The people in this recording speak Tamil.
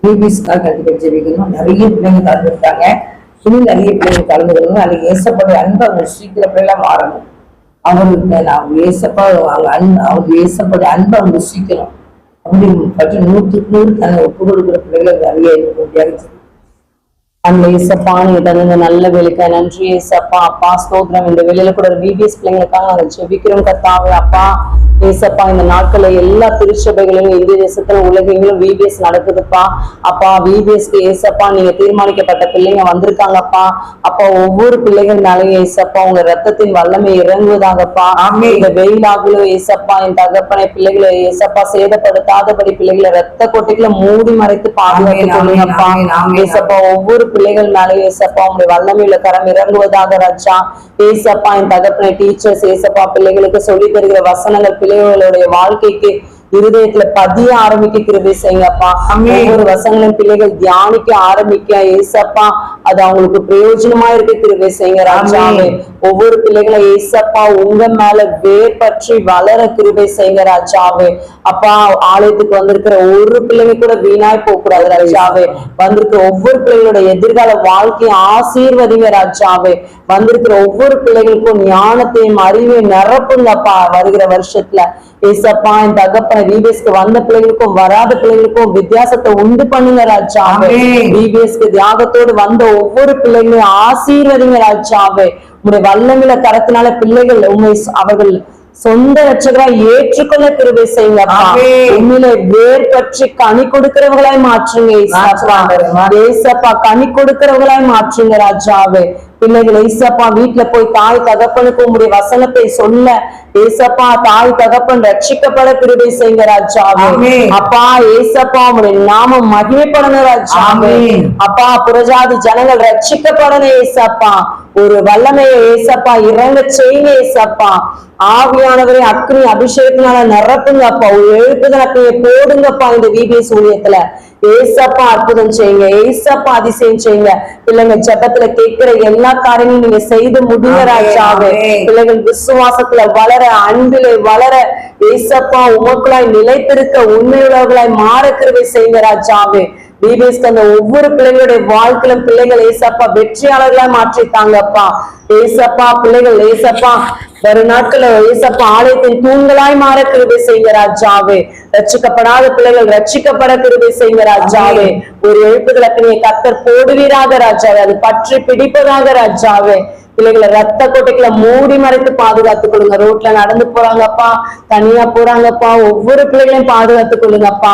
பேபிஸ்க்காக கண்டிப்பா ஜெபிக்கணும். நிறைய பிள்ளைங்க கலந்துருக்காங்க. இன்னும் நிறைய பிள்ளைங்க கலந்துக்கணும். அது ஏசப்பட அன்பு அவங்க சீக்கிரம் பிள்ளைலாம் மாறணும். அவங்களுக்கு அவங்க ஏசப்பா அவங்க ஏசப்பட அன்பு அவங்க சீக்கிரம் அப்படி பற்றி 100க்கு 100 தன்னை ஒப்பு கொடுக்குற பிள்ளைகள் நிறைய இருக்கும். அந்த ஏசப்பா நீங்க தந்த நல்ல வேலைக்கு நன்றி ஏசப்பா. அப்பா ஸ்தோத்திரம். இந்த வேலையில கூட விபிஎஸ் பிள்ளைங்களுக்காக நாங்கள் ஜெபிக்கிறோம் கர்த்தாவே. அப்பா ஏசப்பா இந்த நாட்கள்ல எல்லா திருச்சபைகளிலும் இந்திய தேசத்துல உலகெங்கிலும் விபிஎஸ் நடக்குதுப்பா. அப்பா விபிஎஸ்க்கு ஏசப்பா நீங்க தீர்மானிக்கப்பட்ட பிள்ளைங்க வந்திருக்காங்கப்பா. அப்பா ஒவ்வொரு பிள்ளைகள் மேலேயும் ஏசப்பா உங்க ரத்தத்தின் வல்லமை இறங்குவதாகப்பா. இந்த வெயிலாகலும் ஏசப்பா என் தகப்பனை பிள்ளைகளை ஏசப்பா சேதப்படுத்தாதபடி பிள்ளைகளை ரத்த கொட்டைகளை மூடி மறைத்து பாதுகாத்து கொள்ளுங்கப்பா. ஏசப்பா ஒவ்வொரு பிள்ளைகள் மேலேயும் ஏசப்பா உங்களுடைய வல்லமையில கரம் இறங்குவதாக ராஜா. ஏசப்பா என் தகப்பனை டீச்சர்ஸ் ஏசப்பா பிள்ளைகளுக்கு சொல்லி தருகிற வசனங்கள் பிள்ளைகளுடைய வாழ்க்கைக்கு இருதயத்துல பதிய ஆரம்பிக்க கிருபை செய்யுங்கப்பா. ஒவ்வொரு வசங்களும் பிள்ளைகள் தியானிக்க ஆரம்பிக்க ஏசப்பா அது அவங்களுக்கு பிரயோஜனமா இருக்க கிருபை செய்யுங்க ராஜாவே. ஒவ்வொரு பிள்ளைகளை ஏசப்பா உங்க மேல வேர் பற்றி வளர கிருபை செய்யுங்க ராஜாவே. அப்பா ஆலயத்துக்கு வந்திருக்கிற ஒரு பிள்ளைங்க கூட வீணாய் போக கூடாது ராஜாவே. வந்திருக்கிற ஒவ்வொரு பிள்ளைகளோட எதிர்கால வாழ்க்கையை ஆசீர்வதிங்க ராஜாவே. வந்திருக்கிற ஒவ்வொரு பிள்ளைகளுக்கும் ஞானத்தையும் அறிவையும் நிரப்புங்கப்பா வருகிற வருஷத்துல. ஏசப்பா என் தகப்பன விபிஎஸ்க்கு வந்த பிள்ளைகளுக்கும் வராத பிள்ளைகளுக்கும் வித்தியாசத்தை உண்டு பண்ணுங்க ராஜாவே. விபிஎஸ்க்கு தியாகத்தோடு வந்த ஒவ்வொரு பிள்ளைகளையும் ஆசீர்வதிங்க ராஜாவே. உங்களுடைய வல்லமில கரத்தினால பிள்ளைகள் உண்மை அவர்கள் சொந்த ரட்சகராய் ஏற்றுக்கொள்ள கிருபை செய்யுங்க. உண்மையில வேர் பற்றி கனி கொடுக்கிறவங்களாய் மாற்றுங்க ஏசப்பா. கனி கொடுக்கிறவங்களாய் மாற்றுங்க ராஜாவே. பிள்ளைகள் ஏசப்பா வீட்டுல போய் தாய் தகப்பனுக்கு உங்களுடைய வசனத்தை சொல்ல ஏசப்பா தாய் தகப்பன் ரட்சிக்கப்பட கிருபை செய்யுங்க ராஜாவே. அப்பா ஏசப்பா உங்களுடைய நாமம் மகிமைப்படணும் ராஜாவே. அப்பா புறஜாதி ஜனங்கள் ரட்சிக்கப்படணும் ஏசப்பா. ஒரு வல்லமையை ஏசப்பா இறங்க செய்யுங்க ஏசப்பா. ஆவியானவரை அக்னி அபிஷேகத்தினால நிரப்புங்கப்பா. ஒரு எழுப்புதல் அக்னியை போடுங்கப்பா இந்த விபிஎஸ் ஊழியத்துல. ஏசப்பா அற்புதம் செய்யுங்க. ஏசப்பா அதிசயம் செய்யுங்க. பிள்ளைங்க ஜெபத்துல கேட்கிற எல்லா காரியங்களும் நீங்க செய்து முடிங்க ராஜாவே. பிள்ளைகள் விசுவாசத்துல வளர அன்பிலே வளர ஏசப்பா உமக்குள்ளாய் நிலைத்திருக்க உண்மையுள்ளவர்களாய் மாற கிருபை செய்யுங்க ராஜாவே. விபிஎஸ்க்கு அந்த ஒவ்வொரு பிள்ளைகளுடைய வாழ்க்கையிலும் பிள்ளைகள் ஏசப்பா வெற்றியாளர்களாய் மாற்றித்தாங்கப்பா. ஏசப்பா பிள்ளைகள் ஏசப்பா வரும் நாட்கள ஏசப்பா ஆலயத்தின் தூண்களாய் மாற கிருபை செய்யுங்க ராஜாவே. ரட்சிக்கப்படாத பிள்ளைகள் ரட்சிக்கப்பட கிருபை செய்யுங்க ராஜாவே. ஒரு எழுப்புதலுக்கு நீ கர்த்தர் போடுவீராக ராஜாவே. அது பற்றி பிடிப்பதாக ராஜாவே. பிள்ளைகளை ரத்த கொட்டைகளை மூடி மறைத்து பாதுகாத்துக் கொள்ளுங்க. ரோட்ல நடந்து போறாங்கப்பா, தனியா போறாங்கப்பா, ஒவ்வொரு பிள்ளைகளையும் பாதுகாத்துக் கொள்ளுங்கப்பா.